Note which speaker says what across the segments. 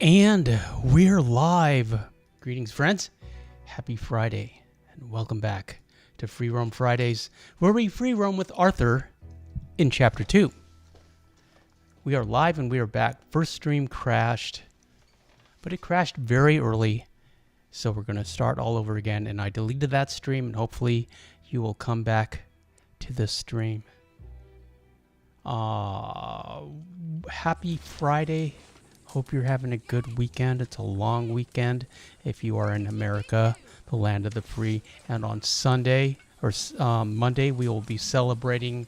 Speaker 1: And we're live. Greetings, friends. Happy Friday, and welcome back to Free Roam Fridays, where we free roam with Arthur in Chapter 2. We are live and we are back. First stream crashed, but it crashed very early, so we're going to start all over again. And I deleted that stream, and hopefully you will come back to this stream. Happy Friday. Hope you're having a good weekend. It's a long weekend if you are in America, the land of the free. And on Sunday or Monday, we will be celebrating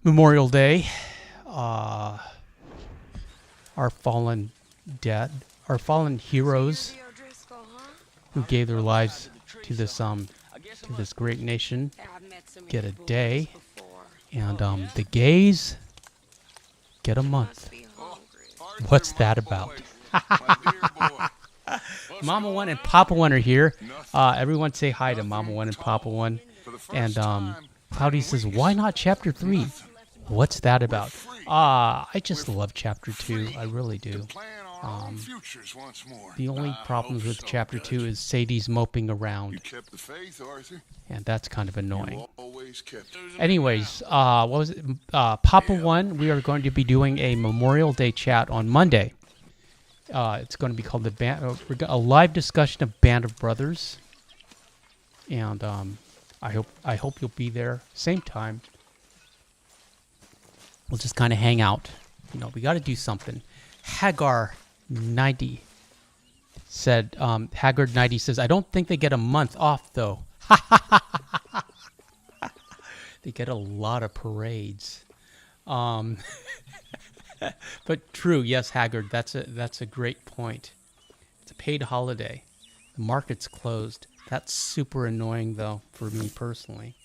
Speaker 1: Memorial Day. Our fallen dead, our fallen heroes who gave their lives to this great nation get a day, and the gays get a month. What's that about? Mama One and Papa One are here. Everyone say hi to Mama One and Papa One. And Cloudy says, why not Chapter 3? What's that about? I just love Chapter 2. I really do. The only problems with Chapter 2 is Sadie's moping around. And that's kind of annoying. Anyways, what was it? Papa One, we are going to be doing a Memorial Day chat on Monday. It's going to be called a live discussion of Band of Brothers. And I hope you'll be there. Same time. We'll just kind of hang out. You know, we got to do something. Hagar90 said, Haggard90 says, I don't think they get a month off, though. They get a lot of parades. But true, yes, Haggard, that's a great point. It's a paid holiday. The market's closed. That's super annoying, though, for me personally.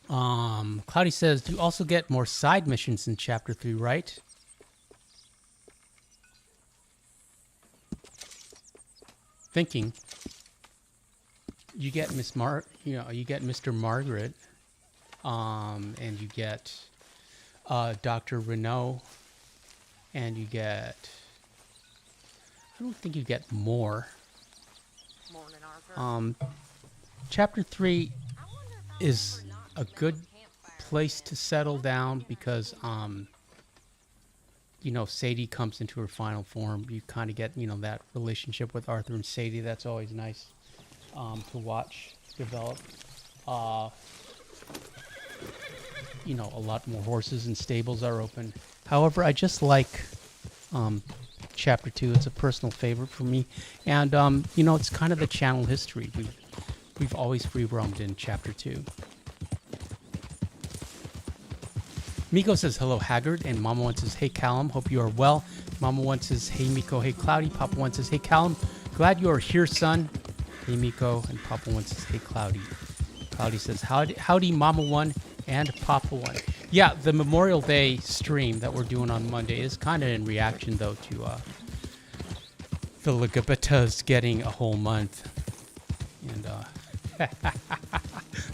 Speaker 1: Cloudy says, you also get more side missions in Chapter 3, right? Thinking. You get you get Mr. Margaret, and you get Dr. Renault, and you get, I don't think you get more. Chapter 3 is a good place to settle down because, Sadie comes into her final form. You kind of get, that relationship with Arthur and Sadie. That's always nice to watch develop. A lot more horses and stables are open. However, I just like Chapter 2. It's a personal favorite for me. And, it's kind of the channel history. We've always free roamed in Chapter 2. Miko says, hello, Haggard. And Mama One says, hey, Callum. Hope you are well. Mama One says, hey, Miko. Hey, Cloudy. Papa One says, hey, Callum. Glad you are here, son. Hey, Miko. And Papa One says, hey, Cloudy. Cloudy says, howdy, Mama One and Papa One. Yeah, the Memorial Day stream that we're doing on Monday is kind of in reaction, though, to the Lagabetas getting a whole month. And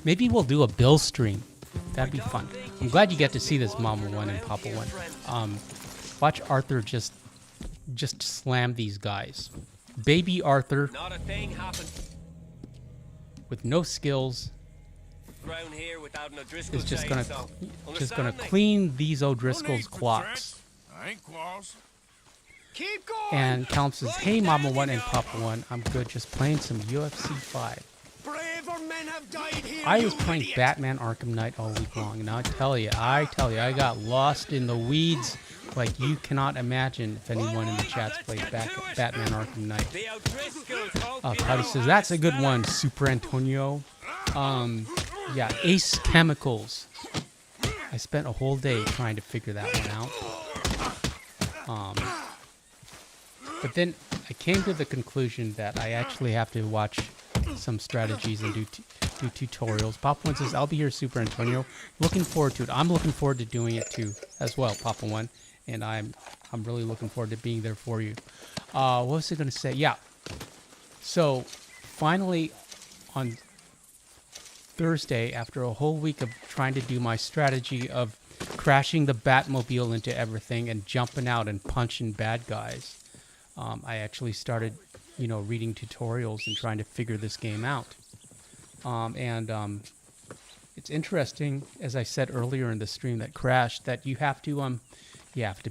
Speaker 1: maybe we'll do a Bill stream. That'd be fun. I'm glad you get to see this, Mama One and Papa One. Watch Arthur just slam these guys. Baby Arthur, with no skills, is just gonna clean these O'Driscoll's clocks. And Callum says, hey, Mama One and Papa One, I'm good, just playing some UFC 5. I was playing Batman Arkham Knight all week long, and I tell you, I got lost in the weeds like you cannot imagine if anyone in the chat's played Batman Arkham Knight. Cloudy says, that's a good one, superantonio. Yeah, Ace Chemicals. I spent a whole day trying to figure that one out. But then I came to the conclusion that I actually have to watch some strategies and do tutorials. Papa One says, I'll be here, Super Antonio. Looking forward to it. I'm looking forward to doing it too, as well, Papa One. And I'm really looking forward to being there for you. What was I going to say? Yeah. So, finally, on Thursday, after a whole week of trying to do my strategy of crashing the Batmobile into everything and jumping out and punching bad guys. I actually started, reading tutorials and trying to figure this game out. It's interesting, as I said earlier in the stream that crashed, that you have to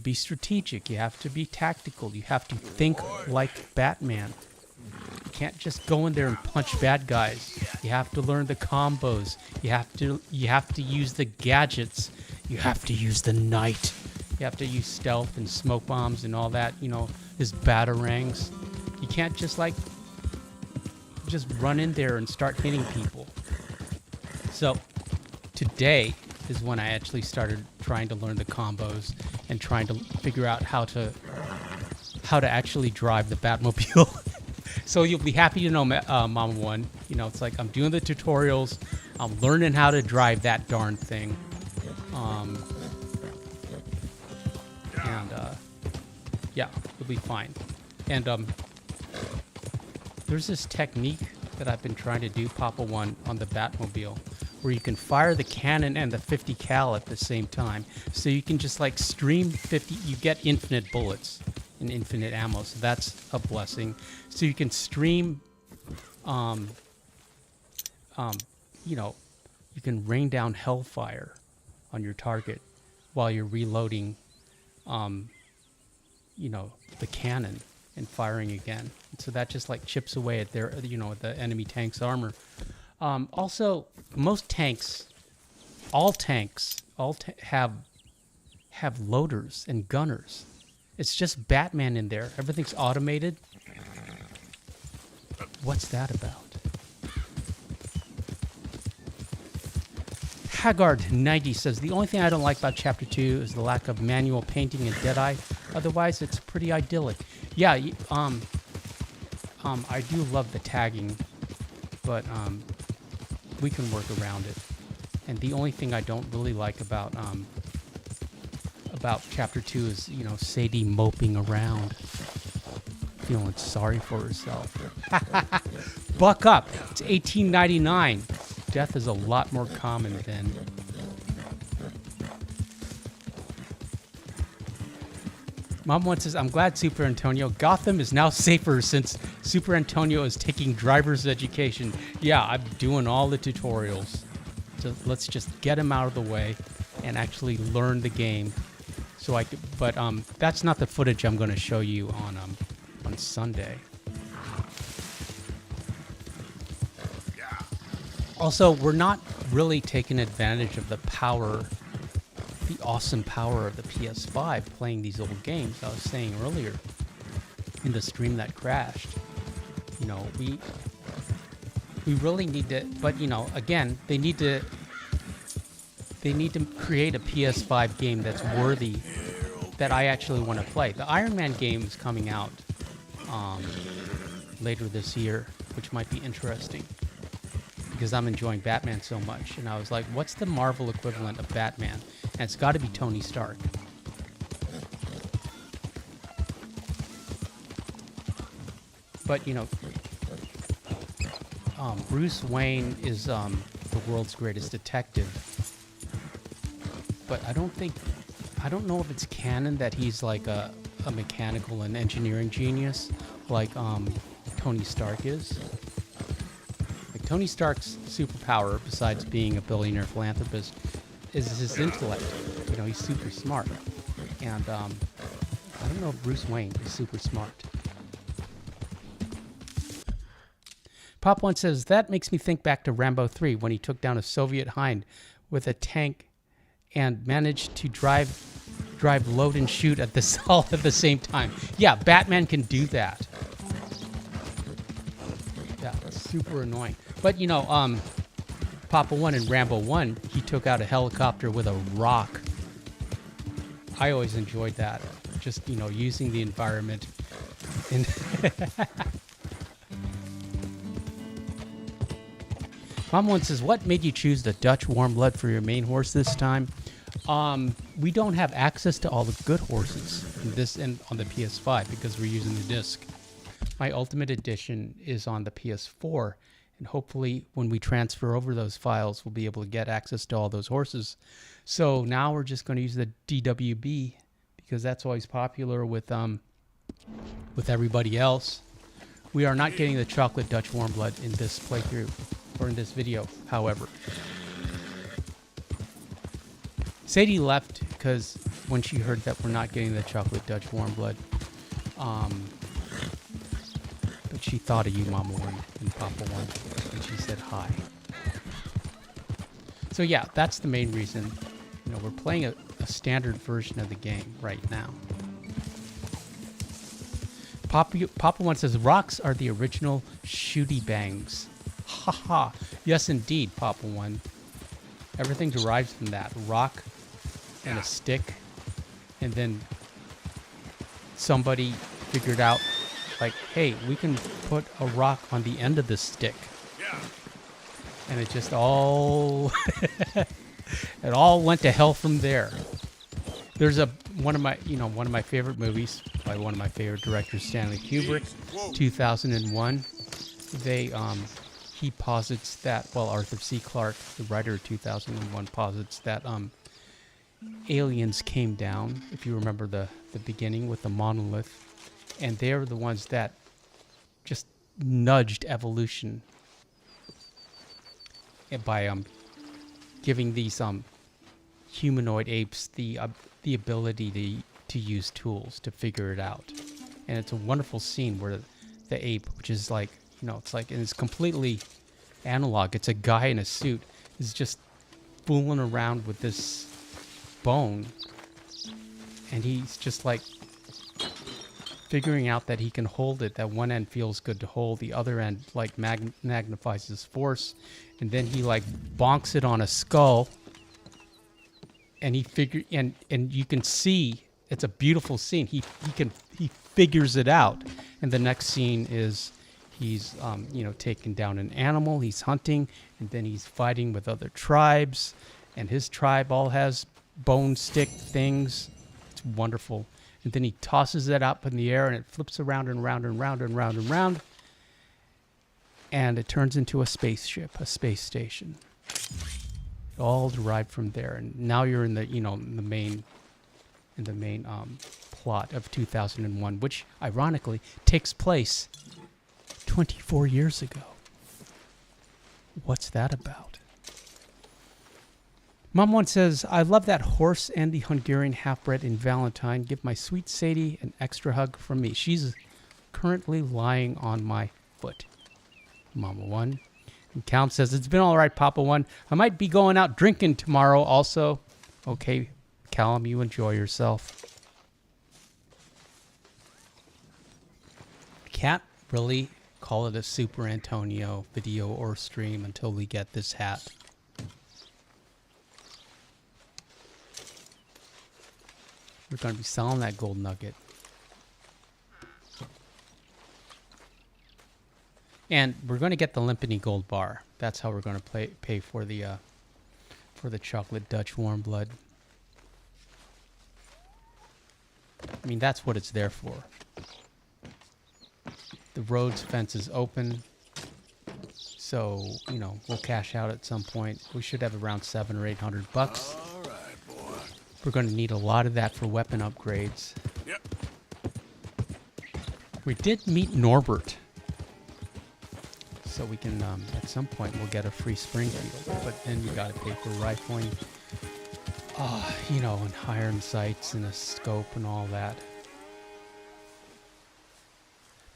Speaker 1: be strategic, you have to be tactical, you have to think like Batman. You can't just go in there and punch bad guys. You have to learn the combos. You have to use the gadgets. You have to use the night. You have to use stealth and smoke bombs and all that, his batarangs. You can't just run in there and start hitting people. So today is when I actually started trying to learn the combos and trying to figure out how to actually drive the Batmobile. So you'll be happy to know, Mama One. It's like I'm doing the tutorials. I'm learning how to drive that darn thing. Yeah, it'll be fine. And there's this technique that I've been trying to do, Papa One, on the Batmobile, where you can fire the cannon and the 50 cal at the same time. So you can just stream 50, you get infinite bullets and infinite ammo, so that's a blessing. So you can stream, you can rain down hellfire on your target while you're reloading, the cannon and firing again. And so that just chips away at their, the enemy tank's armor. Also, most tanks, all tanks, have loaders and gunners. It's just Batman in there. Everything's automated. What's that about? Haggard90 says, the only thing I don't like about Chapter 2 is the lack of manual painting and Deadeye. Otherwise, it's pretty idyllic. Yeah, I do love the tagging, but we can work around it. And the only thing I don't really like about Chapter 2 is, Sadie moping around, feeling sorry for herself. Buck up! It's 1899. Death is a lot more common then. Mom One says, I'm glad, Super Antonio. Gotham is now safer since Super Antonio is taking driver's education. Yeah, I'm doing all the tutorials. So let's just get him out of the way and actually learn the game. So I could, but that's not the footage I'm going to show you on Sunday. Also, we're not really taking advantage of the awesome power of the PS5 playing these old games. I was saying earlier in the stream that crashed. We really need to, but again, they need to create a PS5 game that's worthy, that I actually want to play. The Iron Man game is coming out later this year, which might be interesting, because I'm enjoying Batman so much. And I was like, what's the Marvel equivalent of Batman? And it's got to be Tony Stark. But, Bruce Wayne is the world's greatest detective. But I don't know if it's canon that he's like a mechanical and engineering genius like Tony Stark is. Tony Stark's superpower, besides being a billionaire philanthropist, is his intellect. He's super smart. And I don't know if Bruce Wayne is super smart. Pop One says, that makes me think back to Rambo 3 when he took down a Soviet Hind with a tank and managed to drive, load, and shoot at all at the same time. Yeah, Batman can do that. Yeah, that's super annoying. But, Papa One in Rambo 1, he took out a helicopter with a rock. I always enjoyed that. Just, using the environment. And Mom One says, what made you choose the Dutch Warm Blood for your main horse this time? We don't have access to all the good horses in this and on the PS5 because we're using the disc. My Ultimate Edition is on the PS4, And hopefully when we transfer over those files, we'll be able to get access to all those horses. So now we're just going to use the DWB because that's always popular with everybody else. We are not getting the chocolate Dutch warm blood in this playthrough or in this video, however. Sadie left because when she heard that we're not getting the chocolate Dutch warm blood, but she thought of you, Mama One and Papa One, and she said hi. So yeah, that's the main reason. You know, we're playing a standard version of the game right now. Papa One says rocks are the original shooty bangs. Ha ha. Yes, indeed, Papa One. Everything derives from that rock and a stick, and then somebody figured out, like, hey, we can put a rock on the end of the stick, and it just all it all went to hell from there. There's one of my favorite movies by one of my favorite directors, Stanley Kubrick, 2001. He posits that, well, Arthur C. Clarke, the writer of 2001, posits that aliens came down, if you remember the beginning with the monolith, and they're the ones that just nudged evolution by giving these humanoid apes the ability to use tools to figure it out. And it's a wonderful scene where the ape, which is like, it's like, and it's completely analog. It's a guy in a suit is just fooling around with this bone, and he's just like figuring out that he can hold it. That one end feels good to hold, the other end like magnifies his force, and then he like bonks it on a skull, and and you can see it's a beautiful scene. He figures it out, and the next scene is he's taking down an animal, he's hunting, and then he's fighting with other tribes, and his tribe all has bone stick things. It's wonderful. And then he tosses it up in the air, and it flips around and round and round and round and round, and it turns into a spaceship, a space station. It all derived from there. And now you're in the main plot of 2001, which ironically takes place 24 years ago. What's that about? Mom One says, I love that horse and the Hungarian half-bred in Valentine. Give my sweet Sadie an extra hug from me. She's currently lying on my foot. Mama One. And Calum says, it's been all right, Papa One. I might be going out drinking tomorrow also. Okay, Calum, you enjoy yourself. Can't really call it a Super Antonio video or stream until we get this hat. We're going to be selling that gold nugget. And we're going to get the Limpany gold bar. That's how we're going to pay for the chocolate Dutch warm blood. I mean, that's what it's there for. The roads fence is open. So, we'll cash out at some point. We should have around $700 or $800. We're going to need a lot of that for weapon upgrades. Yep. We did meet Norbert. So we can, at some point, we'll get a free Springfield. But then you got to pay for rifling, and hiring sights and a scope and all that.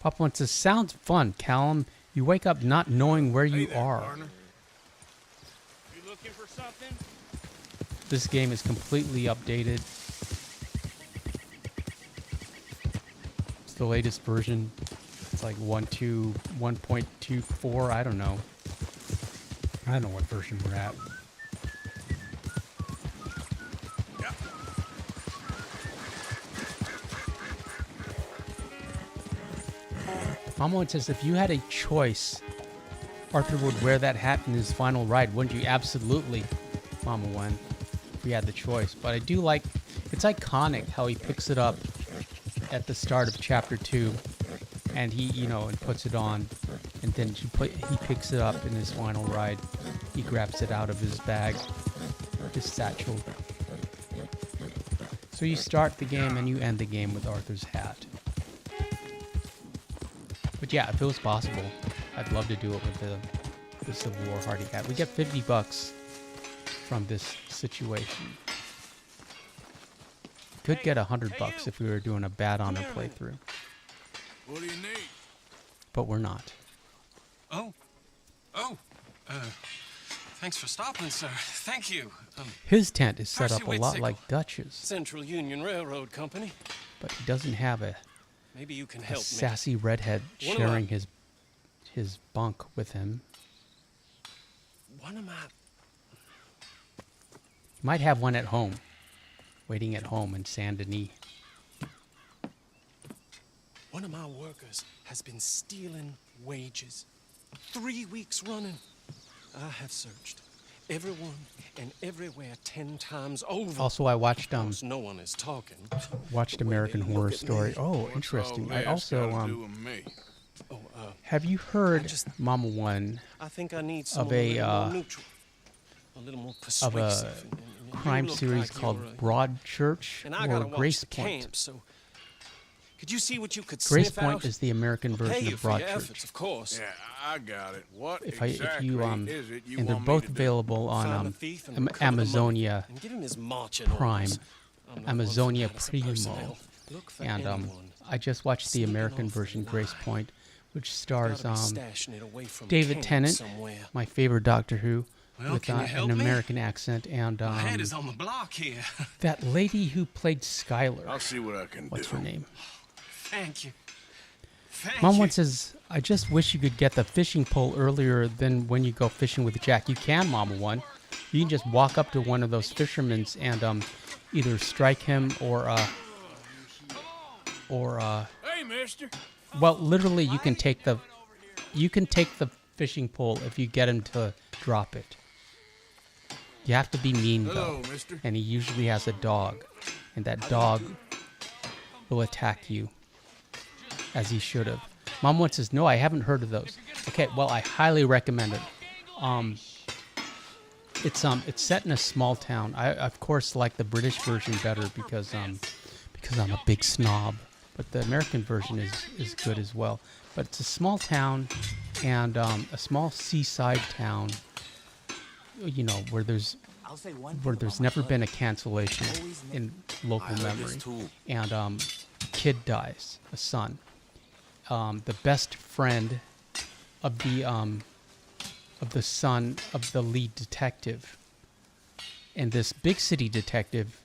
Speaker 1: Papa One says, sounds fun, Callum. You wake up not knowing where you are.
Speaker 2: Partner. You looking for something?
Speaker 1: This game is completely updated. It's the latest version. It's like 1.24. I don't know. I don't know what version we're at.
Speaker 2: Yeah.
Speaker 1: Mama One says, if you had a choice, Arthur would wear that hat in his final ride, wouldn't you? Absolutely, Mama One. If we had the choice. But I do like, it's iconic how he picks it up at the start of chapter 2, and he, and puts it on, and then he picks it up in his final ride. He grabs it out of his bag, his satchel. So you start the game and you end the game with Arthur's hat. But yeah, if it was possible, I'd love to do it with the Civil War Hardy hat. We get $50 from this situation. Could get $100 if we were doing a Bad Honor playthrough.
Speaker 3: What do you need?
Speaker 1: But we're not.
Speaker 4: Oh, thanks for stopping, sir. Thank you.
Speaker 1: His tent is set
Speaker 4: Percy
Speaker 1: up a lot
Speaker 4: Whitsickle.
Speaker 1: like Dutch's,
Speaker 4: Central Union Railroad Company.
Speaker 1: but he doesn't have a
Speaker 4: Maybe you can
Speaker 1: a
Speaker 4: help me.
Speaker 1: sassy redhead
Speaker 4: What am
Speaker 1: sharing his bunk with him.
Speaker 4: What am I?
Speaker 1: He might have one at home, waiting at home in Saint Denis.
Speaker 4: One of my workers has been stealing wages. 3 weeks running. I have searched everyone and everywhere 10 times over.
Speaker 1: Also, I watched
Speaker 4: Of course, no one is talking.
Speaker 1: watched
Speaker 4: The way
Speaker 1: American
Speaker 4: they
Speaker 1: Horror
Speaker 4: look at
Speaker 1: Story.
Speaker 4: me.
Speaker 1: Oh, interesting. I
Speaker 3: All this
Speaker 1: also
Speaker 3: gotta do with me.
Speaker 4: Oh,
Speaker 1: have you heard
Speaker 4: just-
Speaker 1: Mama One
Speaker 4: I think I need someone
Speaker 1: a,
Speaker 4: a little
Speaker 1: uh,
Speaker 4: more neutral, a little more
Speaker 1: of
Speaker 4: persuasive.
Speaker 1: a
Speaker 4: and you
Speaker 1: crime
Speaker 4: look
Speaker 1: series
Speaker 4: like
Speaker 1: called
Speaker 4: you're,
Speaker 1: Broadchurch
Speaker 4: and I
Speaker 1: or
Speaker 4: gotta watch
Speaker 1: Grace
Speaker 4: the
Speaker 1: Point?
Speaker 4: camp, so could you see what you could
Speaker 1: Grace
Speaker 4: sniff
Speaker 1: Point
Speaker 4: out?
Speaker 1: is the American
Speaker 4: I'll pay
Speaker 1: version
Speaker 4: you
Speaker 1: of
Speaker 4: for your efforts,
Speaker 1: Broadchurch.
Speaker 4: of course.
Speaker 3: Yeah, I got it. What
Speaker 1: If
Speaker 3: exactly
Speaker 1: you
Speaker 3: is it you
Speaker 1: and they're
Speaker 3: want
Speaker 1: both
Speaker 3: me to do?
Speaker 1: available on
Speaker 4: Find the thief and recover the money,
Speaker 1: Amazonia
Speaker 4: and give him his marching
Speaker 1: Prime,
Speaker 4: orders. I'm not one for
Speaker 1: Amazonia
Speaker 4: partisan
Speaker 1: Primo,
Speaker 4: personnel. Look for
Speaker 1: and
Speaker 4: anyone
Speaker 1: I just watched the
Speaker 4: sneaking
Speaker 1: American
Speaker 4: off
Speaker 1: version,
Speaker 4: the
Speaker 1: Grace
Speaker 4: line.
Speaker 1: Point, which stars
Speaker 4: Gotta be stashing it away from
Speaker 1: David
Speaker 4: camp
Speaker 1: Tennant,
Speaker 4: somewhere.
Speaker 1: my favorite Doctor Who,
Speaker 4: Well,
Speaker 1: with
Speaker 4: can you
Speaker 1: an
Speaker 4: help me?
Speaker 1: American accent, and
Speaker 4: My head is on the block here.
Speaker 1: that lady who played
Speaker 3: I'll
Speaker 1: Skylar.
Speaker 3: see what I can
Speaker 1: What's
Speaker 3: do.
Speaker 1: her name?
Speaker 4: Thank you. Thank
Speaker 1: Mom
Speaker 4: you.
Speaker 1: once says, I just wish you could get the fishing pole earlier than when you go fishing with Jack. You can, Mama One. You can just walk up to one of those fishermen's and either strike him or
Speaker 3: Hey, mister.
Speaker 1: well, literally you can take the fishing pole if you get him to drop it. You have to be mean
Speaker 3: Hello,
Speaker 1: though,
Speaker 3: mister.
Speaker 1: and he usually has a dog, and that dog will attack you, as he should have. Mom once says, no, I haven't heard of those. Okay, well, I highly recommend it. It's set in a small town. I of course like the British version better because I'm a big snob, but the American version is good as well. But it's a small town, and a small seaside town, you know, where there's never been a cancellation in local memory, and kid dies, a son. The best friend of the son of the lead detective, and this big city detective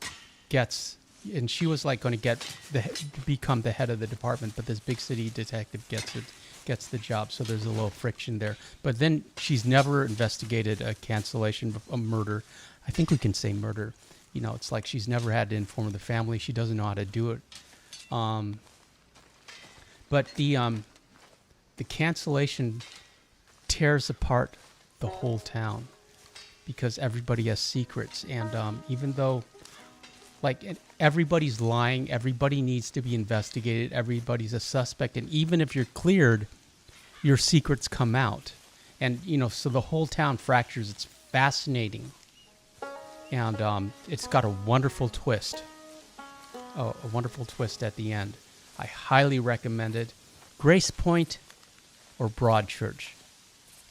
Speaker 1: gets, and she was like going to become the head of the department, but this big city detective gets the job, so there's a little friction there. But then she's never investigated a cancellation, a murder. I think we can say murder. You know, it's like she's never had to inform the family. She doesn't know how to do it. But the cancellation tears apart the whole town because everybody has secrets, and even though everybody's lying, everybody needs to be investigated, everybody's a suspect, and even if you're cleared, your secrets come out, and you know, so the whole town fractures. It's fascinating, and it's got a wonderful twist. Oh, a wonderful twist at the end. I highly recommend it. Grace Point or Broadchurch.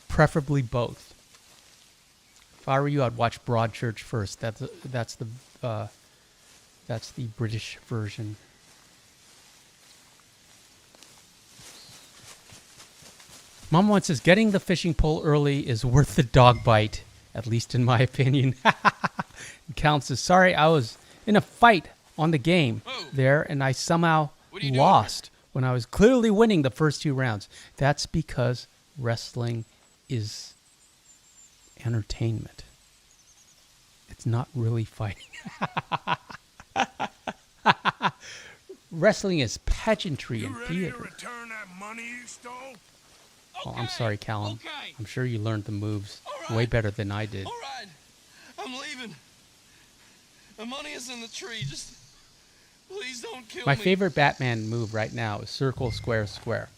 Speaker 1: Preferably both. If I were you, I'd watch Broadchurch first. That's the British version. Mom once says, getting the fishing pole early is worth the dog bite, at least in my opinion. Count says, sorry, I was in a fight on the game there, and I somehow
Speaker 4: What are you doing?
Speaker 1: lost when I was clearly winning the first 2 rounds. That's because wrestling is entertainment. It's not really fighting. Wrestling is pageantry and
Speaker 3: You ready to
Speaker 1: theater.
Speaker 3: return that money you stole?
Speaker 1: Oh, I'm sorry, Callum.
Speaker 4: Okay.
Speaker 1: I'm sure you learned the moves
Speaker 4: All
Speaker 1: way
Speaker 4: right.
Speaker 1: better than I did.
Speaker 4: All right, I'm leaving. The money is in the tree. Just please don't kill
Speaker 1: My
Speaker 4: me.
Speaker 1: favorite Batman move right now is circle, square, square.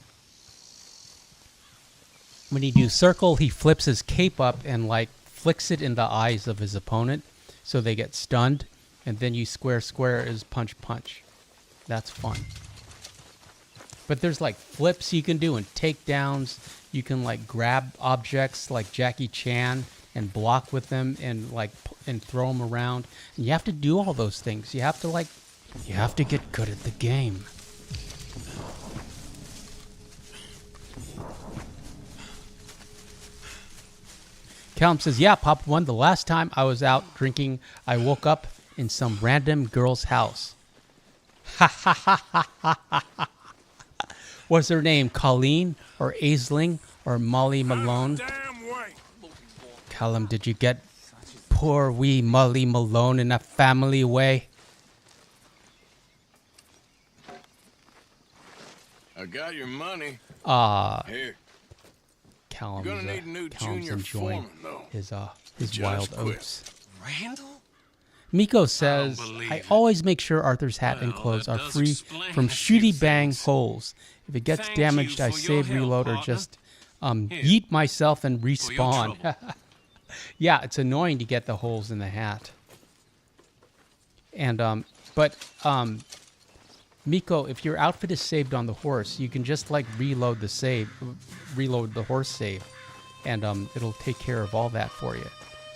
Speaker 1: When you do circle, he flips his cape up and like flicks it in the eyes of his opponent so they get stunned. And then you square is punch punch. That's fun. But there's like flips you can do and takedowns. You can like grab objects like Jackie Chan and block with them and like and throw them around. And you have to do all those things. You have to get good at the game. Callum says, yeah, Pop 1, the last time I was out drinking, I woke up in some random girl's house. Ha ha ha ha ha ha. What's her name? Colleen or Aisling or Molly Malone?
Speaker 3: Damn way.
Speaker 1: Callum, did you get poor wee Molly Malone in a family way?
Speaker 3: I got your money. Here.
Speaker 1: Callum's,
Speaker 3: You're gonna need a new
Speaker 1: Callum's
Speaker 3: junior
Speaker 1: enjoying
Speaker 3: foreman, though.
Speaker 1: his
Speaker 3: Just
Speaker 1: wild
Speaker 3: quit.
Speaker 1: oats.
Speaker 4: Randall?
Speaker 1: Miko says,
Speaker 4: believe
Speaker 1: I
Speaker 4: it.
Speaker 1: always make sure Arthur's hat and
Speaker 4: Well,
Speaker 1: clothes
Speaker 4: that
Speaker 1: are
Speaker 4: does
Speaker 1: free
Speaker 4: explain
Speaker 1: from
Speaker 4: a few
Speaker 1: shooty bang
Speaker 4: things.
Speaker 1: holes. If it gets
Speaker 4: Thank
Speaker 1: damaged,
Speaker 4: you
Speaker 1: I
Speaker 4: for your
Speaker 1: save,
Speaker 4: help,
Speaker 1: reload, or
Speaker 4: partner.
Speaker 1: just yeet myself and
Speaker 4: your
Speaker 1: respawn. Yeah, it's annoying to get the holes in the hat. And Miko, if your outfit is saved on the horse, you can just like reload the horse save, and it'll take care of all that for you.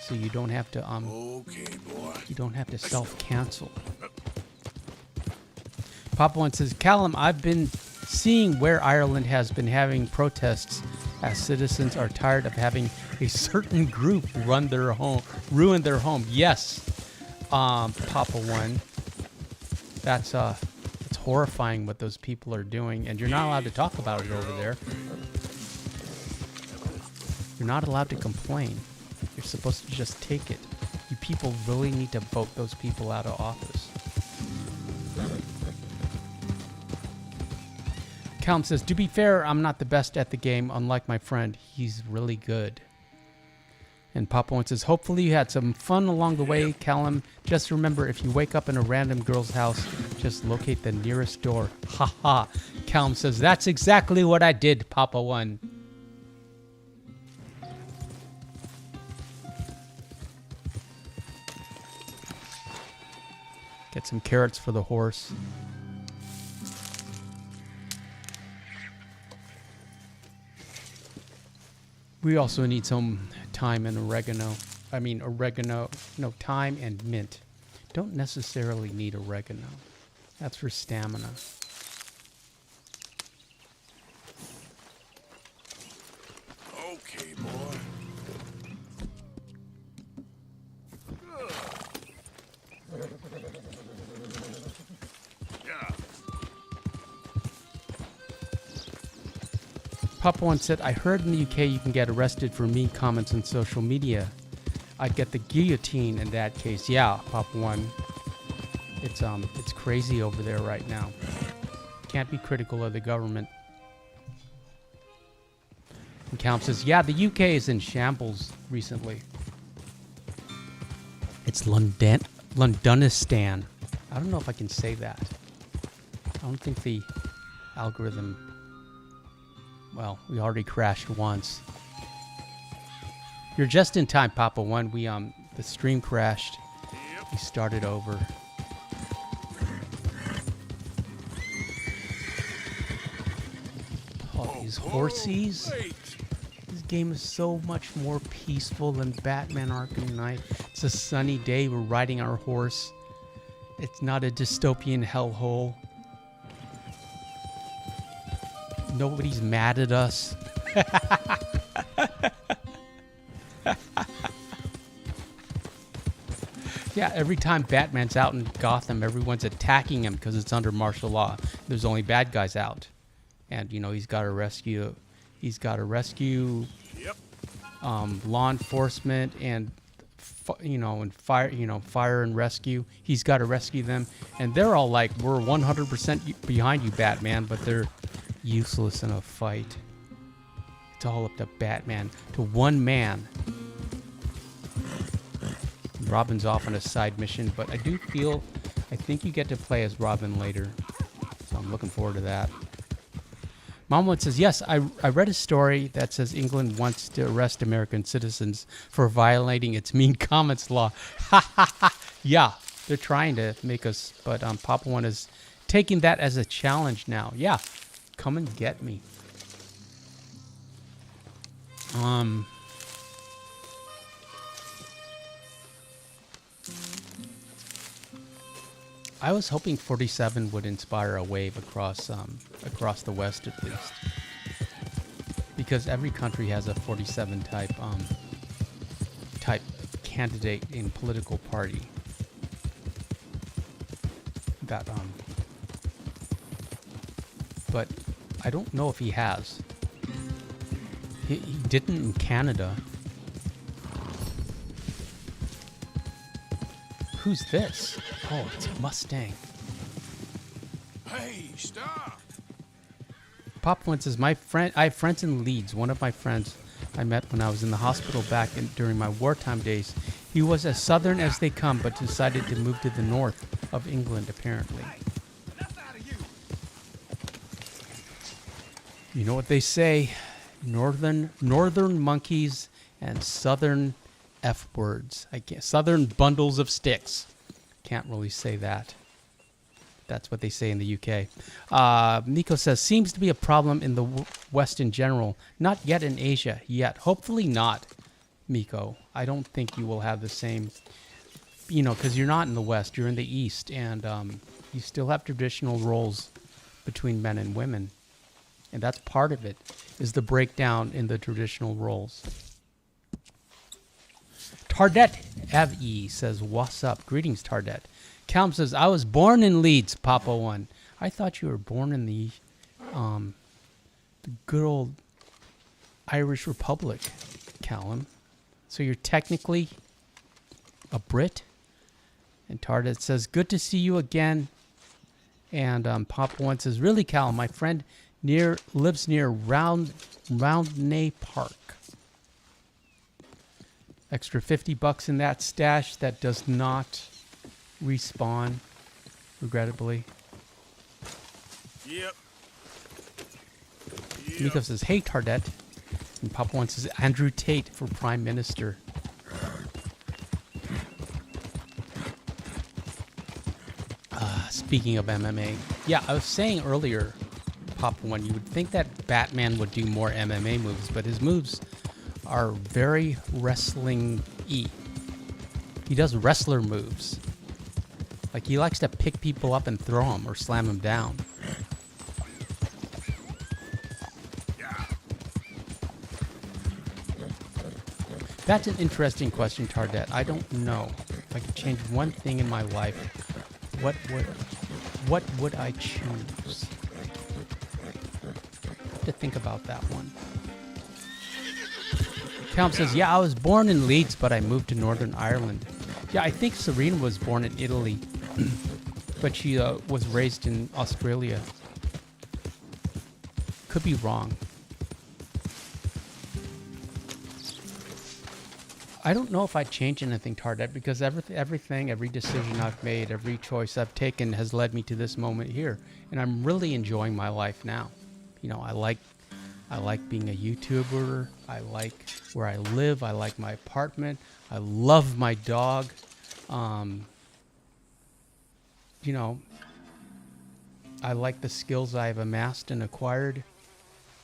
Speaker 1: So you don't have to
Speaker 3: Okay, boy.
Speaker 1: you don't have to self-cancel. Papa One says, Callum, I've been seeing where Ireland has been having protests as citizens are tired of having a certain group ruin their home. Yes, Papa One. That's it's horrifying what those people are doing, and you're not allowed to talk about it over there. You're not allowed to complain. You're supposed to just take it. You people really need to vote those people out of office. Callum says, to be fair, I'm not the best at the game, unlike my friend. He's really good. And Papa One says, hopefully you had some fun along the way, Callum. Just remember, if you wake up in a random girl's house, just locate the nearest door. Ha ha. Callum says, that's exactly what I did, Papa One. Get some carrots for the horse. We also need some thyme and oregano. No, thyme and mint. Don't necessarily need oregano. That's for stamina.
Speaker 3: Okay, boy. Yeah.
Speaker 1: Papa One said, I heard in the UK you can get arrested for mean comments on social media. I'd get the guillotine in that case. Yeah, Papa One. It's crazy over there right now. Can't be critical of the government. And Callum says, yeah, the UK is in shambles recently. It's Londonistan. I don't know if I can say that. I don't think the algorithm... Well, we already crashed once. You're just in time, Papa One. The stream crashed. We started over. Oh, these horsies.
Speaker 3: Wait.
Speaker 1: This game is so much more peaceful than Batman Arkham Knight. It's a sunny day. We're riding our horse. It's not a dystopian hellhole. Nobody's mad at us. Yeah, every time Batman's out in Gotham, everyone's attacking him because it's under martial law. There's only bad guys out. And, he's got to rescue...
Speaker 3: Yep.
Speaker 1: law enforcement and fire and rescue. He's got to rescue them, and they're all like, we're 100% behind you, Batman, but they're useless in a fight. It's all up to Batman, to one man. Robin's off on a side mission, but I think you get to play as Robin later, so I'm looking forward to that. Mom One says, yes, I read a story that says England wants to arrest American citizens for violating its mean comments law. Ha ha ha. Yeah, they're trying to make us, but Papa One is taking that as a challenge now. Yeah, come and get me. I was hoping 47 would inspire a wave across the West at least, because every country has a 47 type candidate in political party. That but I don't know if he has. He didn't in Canada. Who's this? Oh, it's a Mustang.
Speaker 3: Hey, stop!
Speaker 1: Pop One says, I have friends in Leeds. One of my friends I met when I was in the hospital during my wartime days. He was as southern as they come, but decided to move to the north of England, apparently. You know what they say, northern monkeys and southern F words. I can't, southern bundles of sticks. Can't really say that. That's what they say in the UK. Nico says, seems to be a problem in the West in general. Not yet in Asia, yet. Hopefully not, Miko. I don't think you will have the same, because you're not in the West, you're in the East, and you still have traditional roles between men and women. And that's part of it, is the breakdown in the traditional roles. Tardet Avi says, what's up? Greetings, Tardet. Calm says, I was born in Leeds, Papa One. I thought you were born in the good old Irish Republic, Callum. So you're technically a Brit? And Tardet says, good to see you again. And Papa One says, really, Callum, my friend lives near Roundney Park. Extra $50 in that stash that does not respawn, regrettably.
Speaker 3: Yep.
Speaker 1: Nico says, hey, Tardet. And Papa One says, Andrew Tate for Prime Minister. Speaking of MMA. Yeah, I was saying earlier, Papa One, you would think that Batman would do more MMA moves, but his moves are very wrestling-y. He does wrestler moves. Like, he likes to pick people up and throw them or slam them down. That's an interesting question, Tardet. I don't know. If I could change one thing in my life, what would I choose? I have to think about that one. Calum says, yeah, I was born in Leeds, but I moved to Northern Ireland. Yeah, I think Serena was born in Italy, but she was raised in Australia. Could be wrong. I don't know if I'd change anything, Tardet, because every decision I've made, every choice I've taken has led me to this moment here. And I'm really enjoying my life now. I like being a YouTuber. I like where I live. I like my apartment. I love my dog. I like the skills I've amassed and acquired.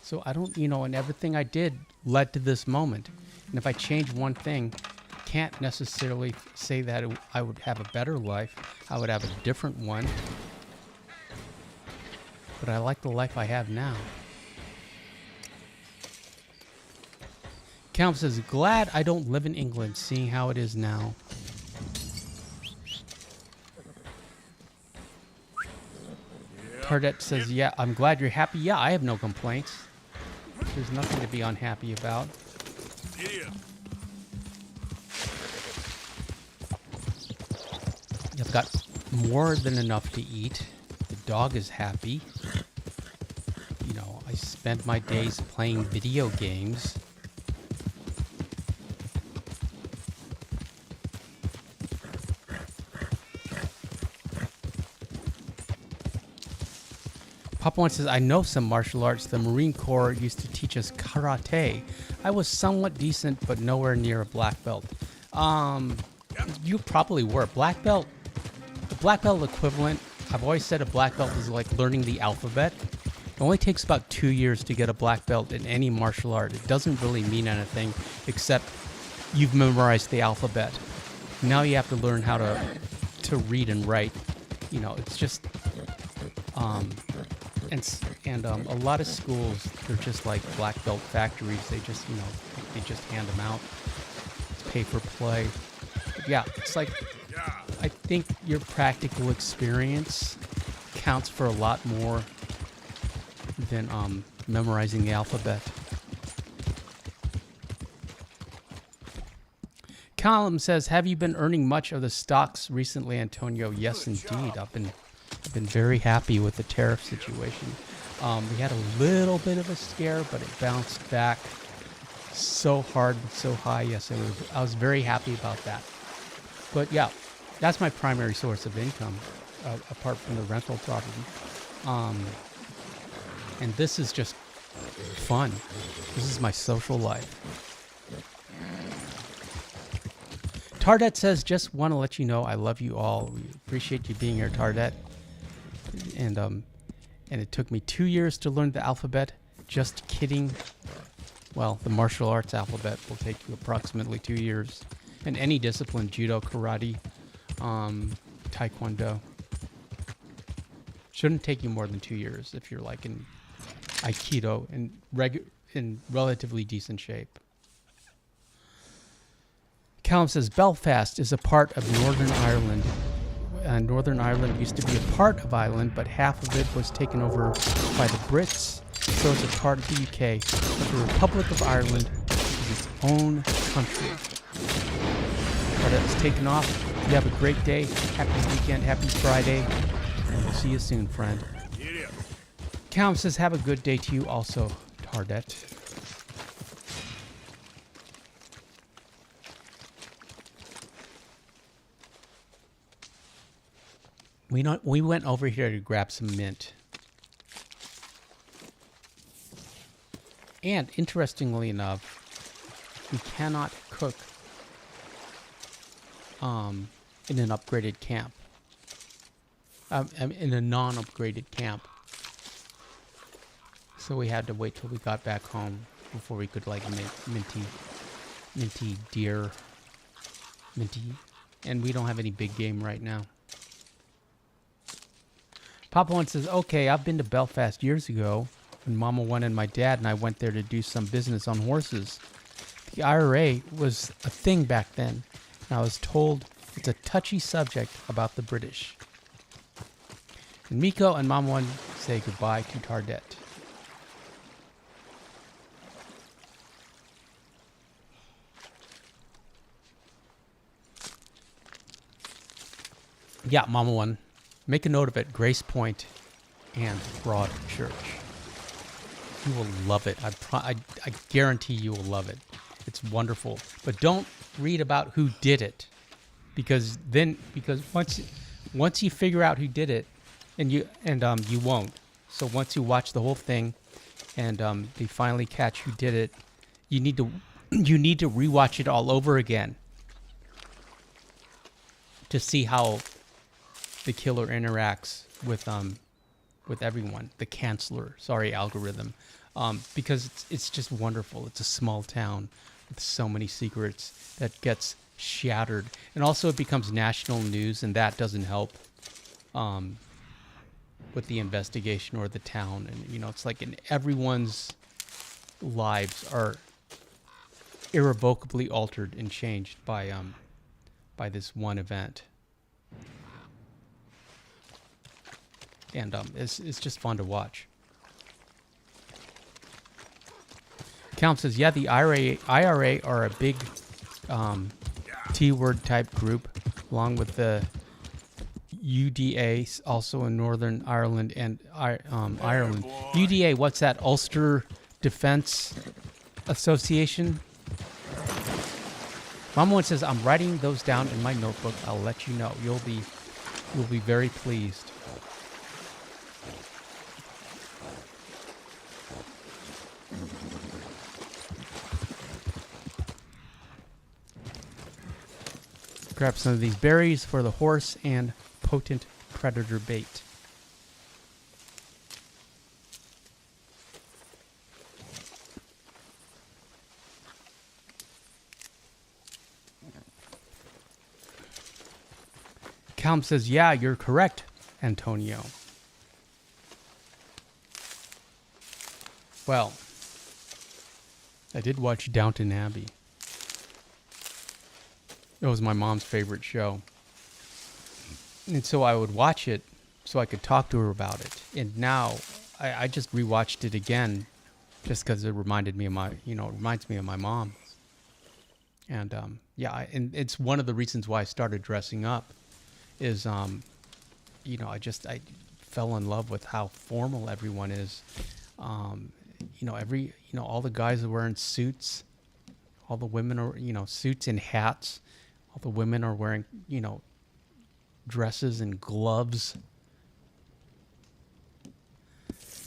Speaker 1: So I don't, and everything I did led to this moment. And if I change one thing, I can't necessarily say that I would have a better life. I would have a different one. But I like the life I have now. Calum says, glad I don't live in England, seeing how it is now. Tardet says, yeah, I'm glad you're happy. Yeah, I have no complaints. There's nothing to be unhappy about.
Speaker 3: Yeah.
Speaker 1: I've got more than enough to eat. The dog is happy. I spend my days playing video games. Papa One says, I know some martial arts. The Marine Corps used to teach us karate. I was somewhat decent, but nowhere near a black belt. You probably were. Black belt, the black belt equivalent, I've always said a black belt is like learning the alphabet. It only takes about 2 years to get a black belt in any martial art. It doesn't really mean anything except you've memorized the alphabet. Now you have to learn how to read and write. You know, it's just and a lot of schools, they're just like black belt factories. They just, you know, they just hand them out. It's pay for play. But yeah, it's like, I think your practical experience counts for a lot more than memorizing the alphabet. Column says, have you been earning much of the stocks recently, Antonio? Yes, indeed. I've been very happy with the tariff situation. We had a little bit of a scare, but it bounced back so hard and so high. Yes, I was very happy about that. But yeah, that's my primary source of income, apart from the rental property. And this is just fun. This is my social life. Tardet says, just want to let you know I love you all. We appreciate you being here, Tardet. And it took me 2 years to learn the alphabet. Just kidding. Well, the martial arts alphabet will take you approximately 2 years. In any discipline, judo, karate, taekwondo. Shouldn't take you more than 2 years if you're like in Aikido in relatively decent shape. Callum says, Belfast is a part of Northern Ireland. Northern Ireland used to be a part of Ireland, but half of it was taken over by the Brits, so it's a part of the UK. But the Republic of Ireland is its own country. But it's taken off. You have a great day. Happy weekend. Happy Friday. And we'll see you soon, friend. Callum says, have a good day to you also, Tardet. We went over here to grab some mint. And interestingly enough, we cannot cook in an upgraded camp. In a non-upgraded camp. So we had to wait till we got back home before we could like minty deer. And we don't have any big game right now. Papa One says, okay, I've been to Belfast years ago when Mama One and my dad and I went there to do some business on horses. The IRA was a thing back then, and I was told it's a touchy subject about the British. And Miko and Mama One say goodbye to Tardet. Yeah, Mama One. Make a note of it, Grace Point and Broad Church. You will love it. I guarantee you will love it. It's wonderful. But don't read about who did it, because once you figure out who did it, and you won't. So once you watch the whole thing, and they finally catch who did it, you need to rewatch it all over again to see how the killer interacts with everyone. The Chancellor, algorithm, because it's just wonderful. It's a small town with so many secrets that gets shattered, and also it becomes national news, and that doesn't help with the investigation or the town. And it's like everyone's lives are irrevocably altered and changed by this one event. And it's just fun to watch. Count says, yeah, the IRA are a big T-word type group, along with the UDA, also in Northern Ireland and Ireland. UDA, what's that? Ulster Defense Association? Mama One says, I'm writing those down in my notebook. I'll let you know. You'll be very pleased. Grab some of these berries for the horse and potent predator bait. Calm says, yeah, you're correct, Antonio. Well, I did watch Downton Abbey. It was my mom's favorite show. And so I would watch it so I could talk to her about it. And now I just rewatched it again just because it reminded me of my, it reminds me of my mom. And and it's one of the reasons why I started dressing up is, I fell in love with how formal everyone is. All the guys are wearing suits. All the women are, suits and hats. All the women are wearing, dresses and gloves.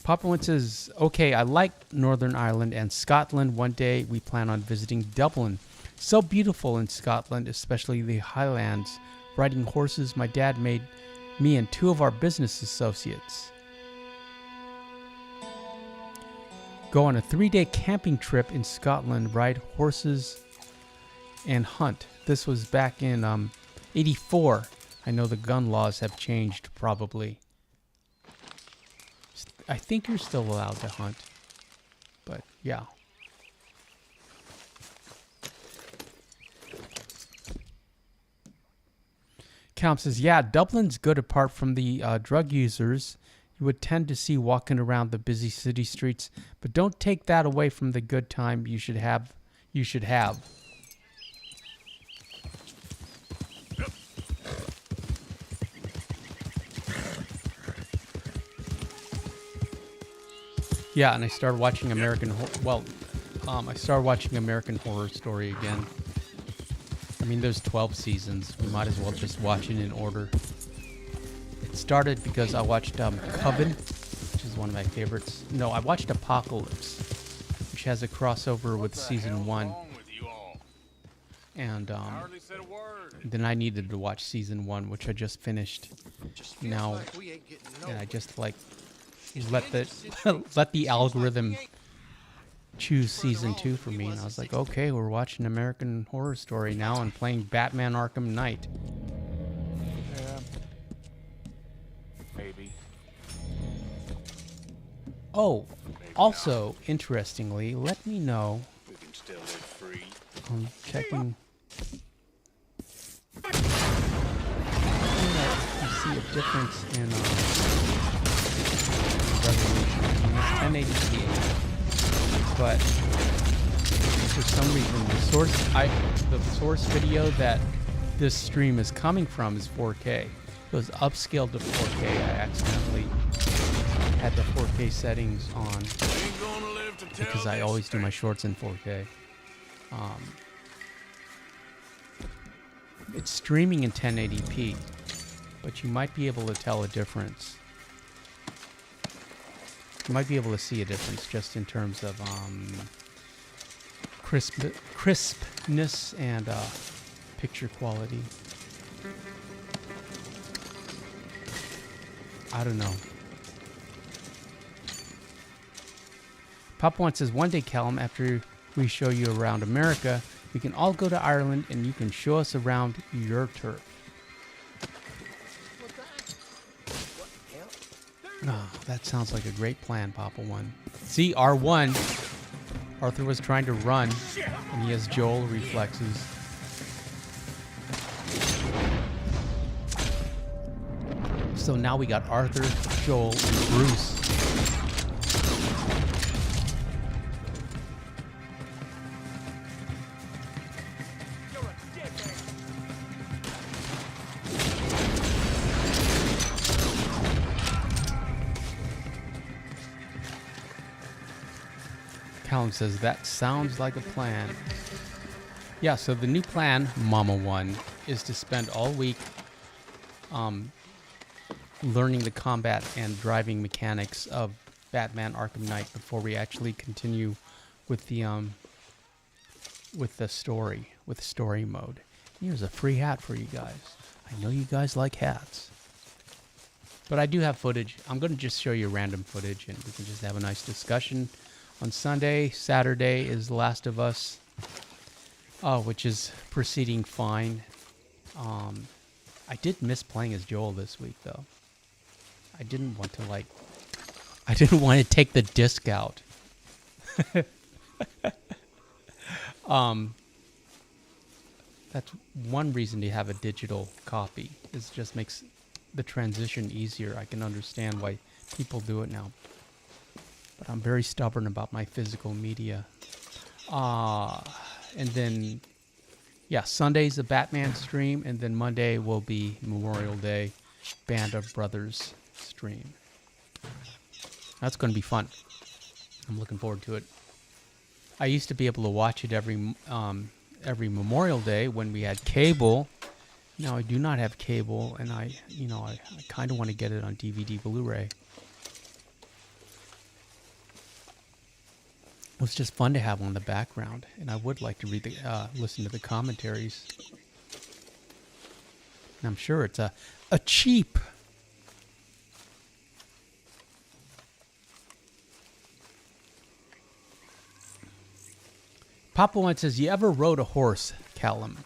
Speaker 1: Papa Wentz says, okay, I like Northern Ireland and Scotland. One day we plan on visiting Dublin. So beautiful in Scotland, especially the Highlands. Riding horses, my dad made me and two of our business associates go on a 3-day camping trip in Scotland, ride horses, and hunt. This was back in 84. I know the gun laws have changed, probably. I think you're still allowed to hunt. But, yeah. Calm says, yeah, Dublin's good apart from the drug users you would tend to see walking around the busy city streets, but don't take that away from the good time you should have. Yeah, and I started watching I started watching American Horror Story again. I mean, there's 12 seasons. We might as well just watch it in order. It started because I watched Coven, which is one of my favorites. No, I watched Apocalypse, which has a crossover with season 1. And then I needed to watch season 1, which I just finished. Now, and I just let the algorithm choose season 2 for me, and I was like, okay, we're watching American Horror Story now and playing Batman Arkham Knight.
Speaker 3: Yeah. Maybe.
Speaker 1: Oh, also, interestingly, let me know.
Speaker 3: We can still live free.
Speaker 1: I'm checking. You see a difference in resolution. I mean, it's 1080p, but for some reason the source video that this stream is coming from is 4K. It was upscaled to 4K. I accidentally had the 4K settings on because I always do my shorts in 4K. It's streaming in 1080p, but you might be able to tell a difference. You might be able to see a difference just in terms of crispness and picture quality. I don't know. Papa Wentz says, one day, Callum, after we show you around America, we can all go to Ireland and you can show us around your turf. Oh, that sounds like a great plan, Papa One. See, R1. Arthur was trying to run, and he has Joel reflexes. So now we got Arthur, Joel, and Bruce. Callum says, that sounds like a plan. Yeah, so the new plan, Mama One, is to spend all week learning the combat and driving mechanics of Batman Arkham Knight before we actually continue with the story mode. Here's a free hat for you guys. I know you guys like hats. But I do have footage. I'm going to just show you random footage, and we can just have a nice discussion. On Sunday, Saturday is Last of Us, which is proceeding fine. I did miss playing as Joel this week, though. I didn't want to take the disc out. That's one reason to have a digital copy. It just makes the transition easier. I can understand why people do it now. But I'm very stubborn about my physical media. And then, yeah, Sunday's a Batman stream, and then Monday will be Memorial Day Band of Brothers stream. That's going to be fun. I'm looking forward to it. I used to be able to watch it every Memorial Day when we had cable. Now I do not have cable, and I kind of want to get it on DVD Blu-ray. It was just fun to have on the background, and I would like to listen to the commentaries. And I'm sure it's a cheap. Papa One says, "You ever rode a horse, Callum?"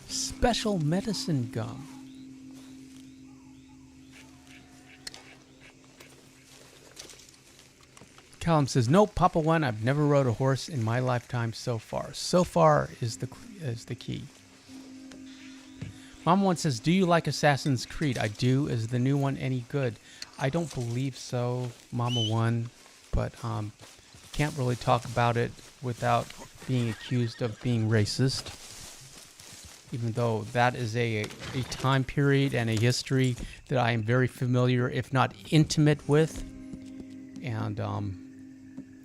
Speaker 1: Special medicine gum. Callum says, "Nope, Papa One. I've never rode a horse in my lifetime so far. So far is the key." Mama One says, "Do you like Assassin's Creed?" I do. Is the new one any good? I don't believe so, Mama One, but can't really talk about it without being accused of being racist. Even though that is a time period and a history that I am very familiar, if not intimate with. And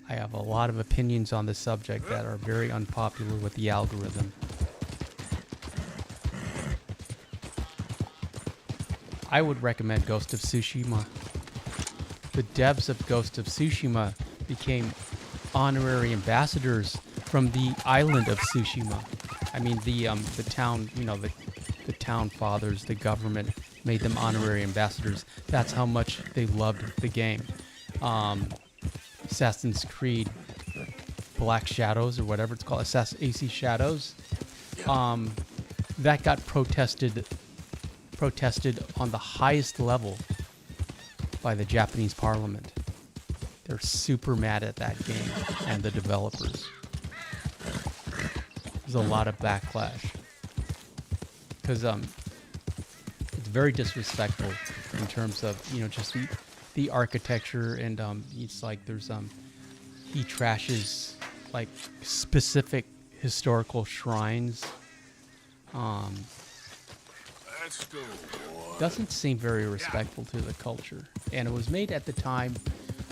Speaker 1: I have a lot of opinions on the subject that are very unpopular with the algorithm. I would recommend Ghost of Tsushima. The devs of Ghost of Tsushima became honorary ambassadors from the island of Tsushima. I mean, the town, the town fathers, the government made them honorary ambassadors. That's how much they loved the game. Assassin's Creed Black Shadows, or whatever it's called, AC Shadows, that got protested on the highest level by the Japanese parliament. They're super mad at that game and the developers. There's a lot of backlash because it's very disrespectful in terms of just the architecture, and it's like there's he trashes like specific historical shrines.
Speaker 3: Let's go, boy.
Speaker 1: Doesn't seem very respectful to the culture, and it was made at the time.